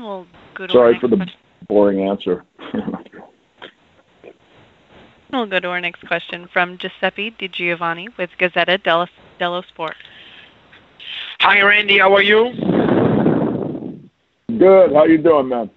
we'll go to Sorry for the boring answer. We'll go to our next question from Giuseppe Di Giovanni with Gazzetta dello Sport. Hi, Randy. How are you? Good. How you doing, man?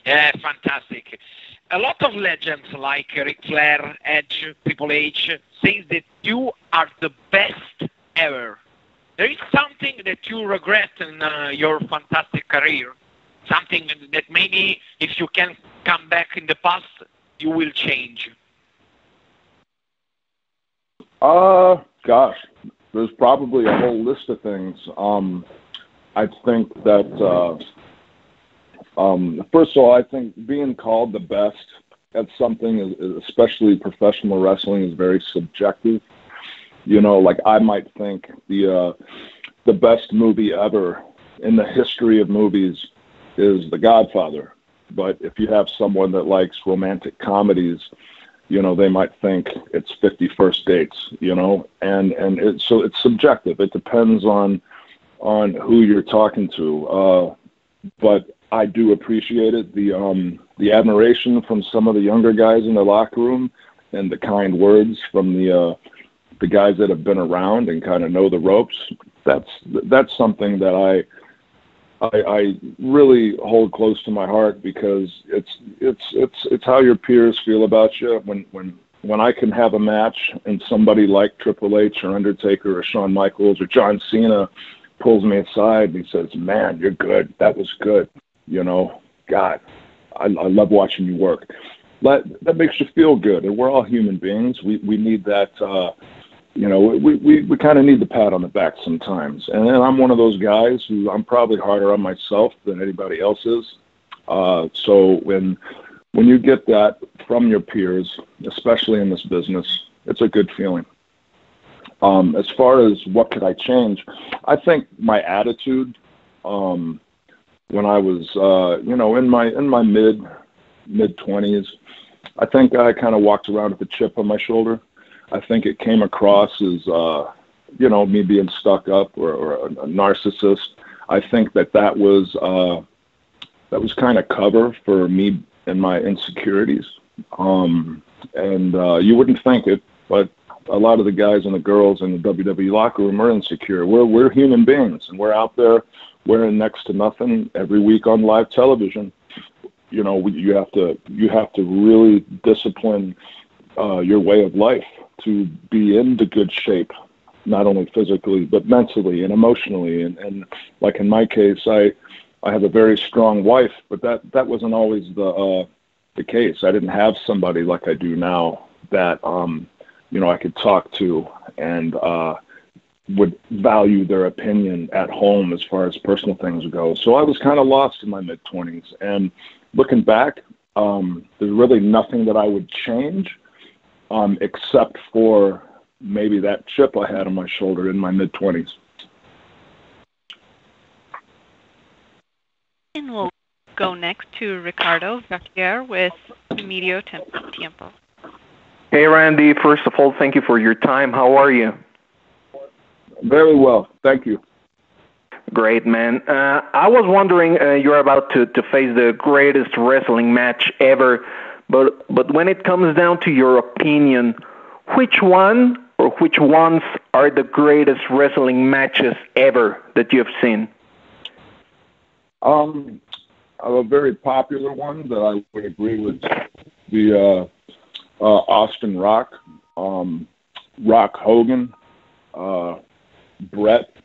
Yeah, fantastic. A lot of legends like Ric Flair, Edge, Triple H say that you are the best ever. There is something that you regret in your fantastic career. Something that maybe if you can come back in the past, you will change. Gosh, there's probably a whole list of things. I think that, first of all, I think being called the best at something, especially professional wrestling, is very subjective. You know, like I might think the best movie ever in the history of movies is The Godfather. But if you have someone that likes romantic comedies, you know, they might think it's 50 First Dates, you know, and so it's subjective. It depends on who you're talking to. But I do appreciate it. The admiration from some of the younger guys in the locker room and the kind words from the guys that have been around and kind of know the ropes. That's something that I really hold close to my heart, because it's how your peers feel about you. When I can have a match and somebody like Triple H or Undertaker or Shawn Michaels or John Cena pulls me aside and he says, "Man, you're good. That was good. You know, God, I love watching you work." That makes you feel good, and we're all human beings. We need that. You know, we kind of need the pat on the back sometimes. And I'm one of those guys who I'm probably harder on myself than anybody else is. So when you get that from your peers, especially in this business, it's a good feeling. As far as what could I change, I think my attitude when I was, you know, in my mid-20s, I think I kind of walked around with a chip on my shoulder. I think it came across as, you know, me being stuck up or a narcissist. I think that was kind of cover for me and my insecurities. And you wouldn't think it, but a lot of the guys and the girls in the WWE locker room are insecure. We're human beings, and we're out there wearing next to nothing every week on live television. You know, you have to really discipline your way of life to be in the good shape, not only physically, but mentally and emotionally. And like in my case, I have a very strong wife, but that wasn't always the case. I didn't have somebody like I do now that, you know, I could talk to and would value their opinion at home as far as personal things go. So I was kind of lost in my mid-20s. And looking back, there's really nothing that I would change. Except for maybe that chip I had on my shoulder in my mid-20s. And we'll go next to Ricardo Vacquier with Medio Tiempo. Hey, Randy. First of all, thank you for your time. How are you? Very well. Thank you. Great, man. I was wondering, you're about to face the greatest wrestling match ever. But when it comes down to your opinion, which one or which ones are the greatest wrestling matches ever that you've seen? A very popular one that I would agree with, the Austin Rock, Rock Hogan, Brett,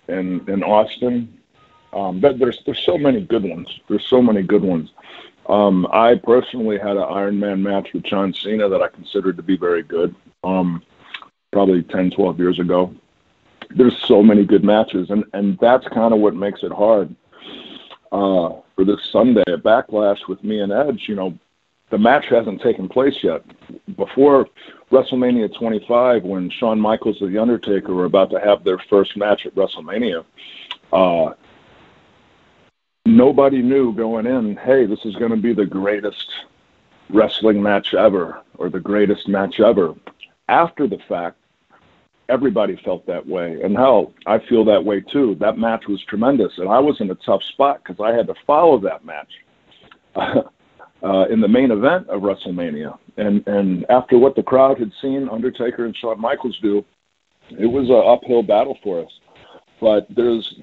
and Austin. There's so many good ones. There's so many good ones. I personally had an Iron Man match with John Cena that I considered to be very good, probably 10, 12 years ago. There's so many good matches, and that's kind of what makes it hard. For this Sunday at Backlash with me and Edge, you know, the match hasn't taken place yet. Before WrestleMania 25, when Shawn Michaels and The Undertaker were about to have their first match at WrestleMania, nobody knew going in, hey, this is going to be the greatest wrestling match ever or the greatest match ever. After the fact, everybody felt that way. And hell, I feel that way too. That match was tremendous. And I was in a tough spot because I had to follow that match in the main event of WrestleMania. And after what the crowd had seen Undertaker and Shawn Michaels do, it was an uphill battle for us. But there's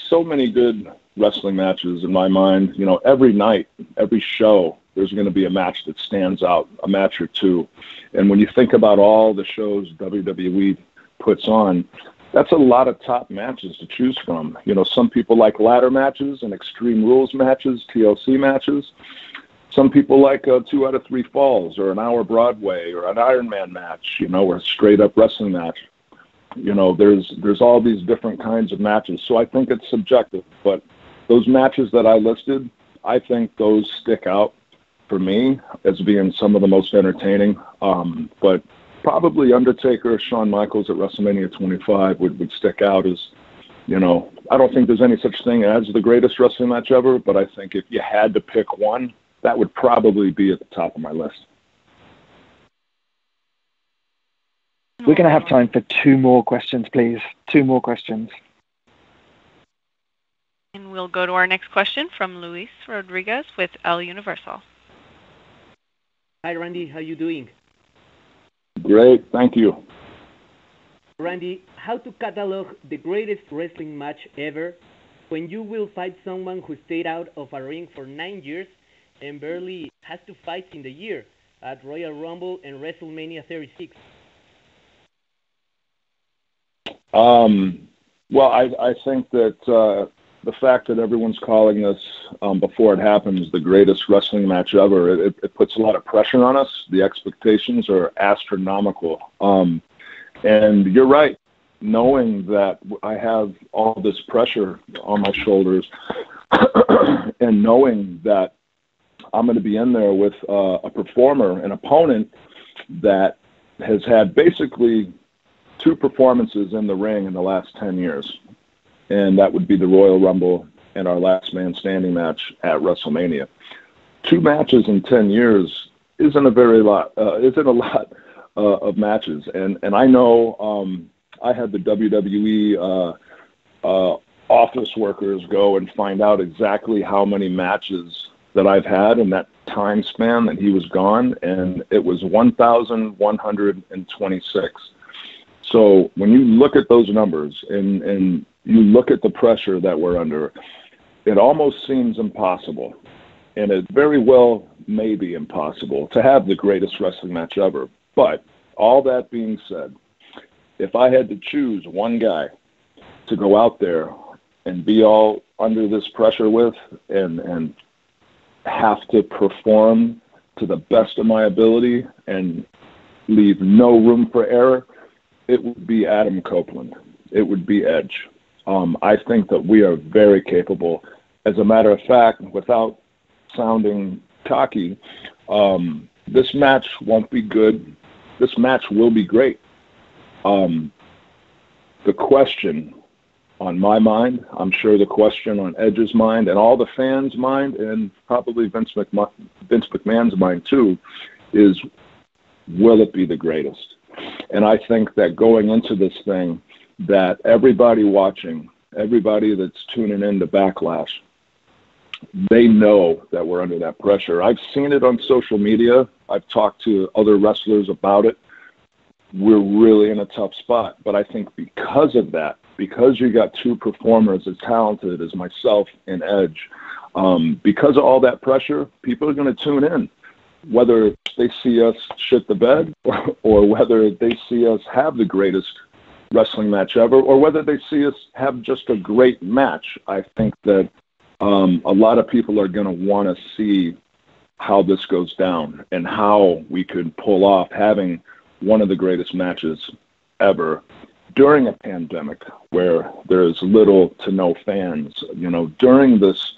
so many good wrestling matches in my mind. You know, every night, every show, there's going to be a match that stands out, a match or two. And when you think about all the shows WWE puts on, that's a lot of top matches to choose from. You know, some people like ladder matches and Extreme Rules matches, TLC matches. Some people like 2 out of 3 falls or an hour Broadway or an Iron Man match, you know, or a straight up wrestling match. You know, there's all these different kinds of matches. So I think it's subjective. But those matches that I listed, I think those stick out for me as being some of the most entertaining. But probably Undertaker, Shawn Michaels at WrestleMania 25 would stick out as, you know, I don't think there's any such thing as the greatest wrestling match ever, but I think if you had to pick one, that would probably be at the top of my list. We're going to have time for 2 more questions, please. 2 more questions. And we'll go to our next question from Luis Rodriguez with El Universal. Hi, Randy. How you doing? Great. Thank you. Randy, how to catalog the greatest wrestling match ever when you will fight someone who stayed out of a ring for 9 years and barely has 2 fights in the year at Royal Rumble and WrestleMania 36? Well, I think that the fact that everyone's calling this before it happens the greatest wrestling match ever, it puts a lot of pressure on us. The expectations are astronomical. And you're right, knowing that I have all this pressure on my shoulders and knowing that I'm going to be in there with a performer, an opponent that has had basically 2 performances in the ring in the last 10 years. And that would be the Royal Rumble and our last man standing match at WrestleMania. 2 matches in 10 years isn't a lot of matches. And I know I had the WWE office workers go and find out exactly how many matches that I've had in that time span that he was gone, and it was 1,126. So when you look at those numbers and you look at the pressure that we're under, it almost seems impossible, and it very well may be impossible to have the greatest wrestling match ever. But all that being said, if I had to choose one guy to go out there and be all under this pressure with and have to perform to the best of my ability and leave no room for error, it would be Adam Copeland. It would be Edge. I think that we are very capable. As a matter of fact, without sounding cocky, this match won't be good. This match will be great. The question on my mind, I'm sure the question on Edge's mind and all the fans' mind and probably Vince McMahon's mind too, is will it be the greatest? And I think that going into this thing, that everybody watching, everybody that's tuning in to Backlash, they know that we're under that pressure. I've seen it on social media. I've talked to other wrestlers about it. We're really in a tough spot. But I think because of that, because you got 2 performers as talented as myself and Edge, because of all that pressure, people are going to tune in. Whether they see us shit the bed or whether they see us have the greatest wrestling match ever or whether they see us have just a great match, I think that a lot of people are going to want to see how this goes down and how we could pull off having one of the greatest matches ever during a pandemic where there's little to no fans, you know, during this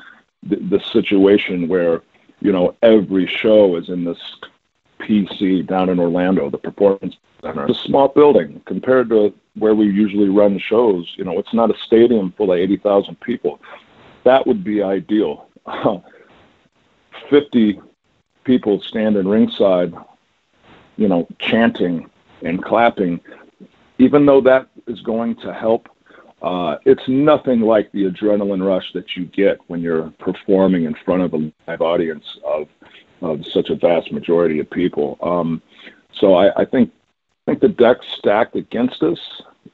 situation where, you know, every show is in this PC down in Orlando, the Performance Center. It's a small building compared to where we usually run shows. You know, it's not a stadium full of 80,000 people. That would be ideal. 50 people standing ringside, you know, chanting and clapping. even though that is going to help, it's nothing like the adrenaline rush that you get when you're performing in front of a live audience of such a vast majority of people. So I think the deck's stacked against us.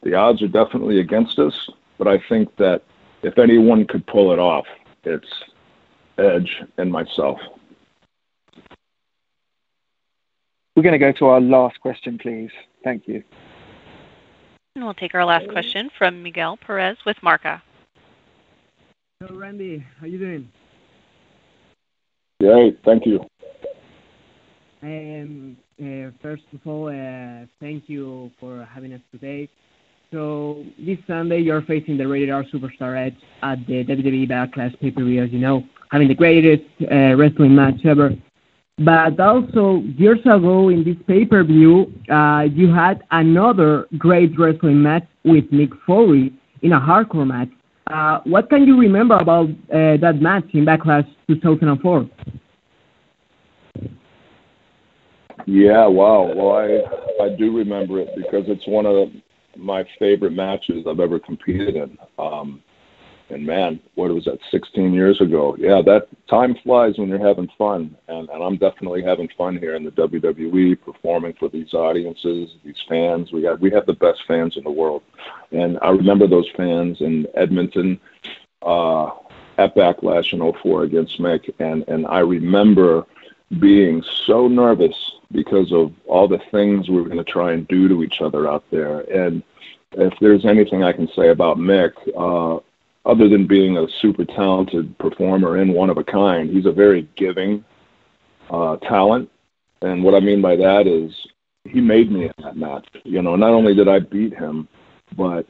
The odds are definitely against us, but I think that if anyone could pull it off, it's Edge and myself. We're going to go to our last question, please. Thank you. And we'll take our last question from Miguel Perez with Marca. Hello, Randy. How you doing? Great, thank you. First of all, thank you for having us today. So this Sunday, you're facing the Rated R Superstar Edge at the WWE Backlash pay-per-view, as you know, having the greatest wrestling match ever. But also, years ago in this pay-per-view, you had another great wrestling match with Mick Foley in a hardcore match. What can you remember about that match in Backlash 2004? Yeah, wow. Well, I do remember it because it's one of my favorite matches I've ever competed in. And man, what was that, 16 years ago? Yeah, that time flies when you're having fun. And I'm definitely having fun here in the WWE, performing for these audiences, these fans. We have the best fans in the world. And I remember those fans in Edmonton at Backlash in 04 against Mick. And I remember being so nervous because of all the things we were going to try and do to each other out there. And if there's anything I can say about Mick, other than being a super talented performer and one of a kind, he's a very giving talent. And what I mean by that is he made me in that match. You know, not only did I beat him, but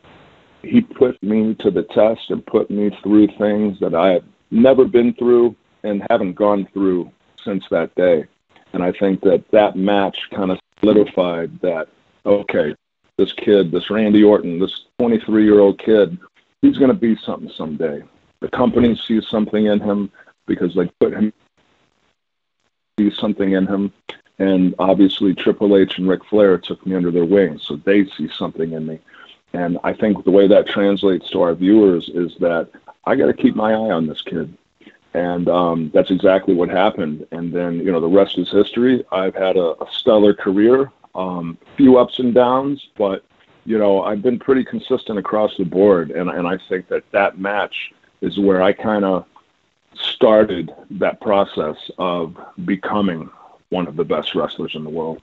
he put me to the test and put me through things that I have never been through and haven't gone through since that day. And I think that match kind of solidified that, okay, this kid, this Randy Orton, this 23-year-old kid, he's going to be something someday. The company sees something in him because they put him, sees something in him. And obviously Triple H and Ric Flair took me under their wings, so they see something in me. And I think the way that translates to our viewers is that I got to keep my eye on this kid. And that's exactly what happened. And then, you know, the rest is history. I've had a stellar career, few ups and downs, but, you know, I've been pretty consistent across the board. And I think that match is where I kind of started that process of becoming one of the best wrestlers in the world.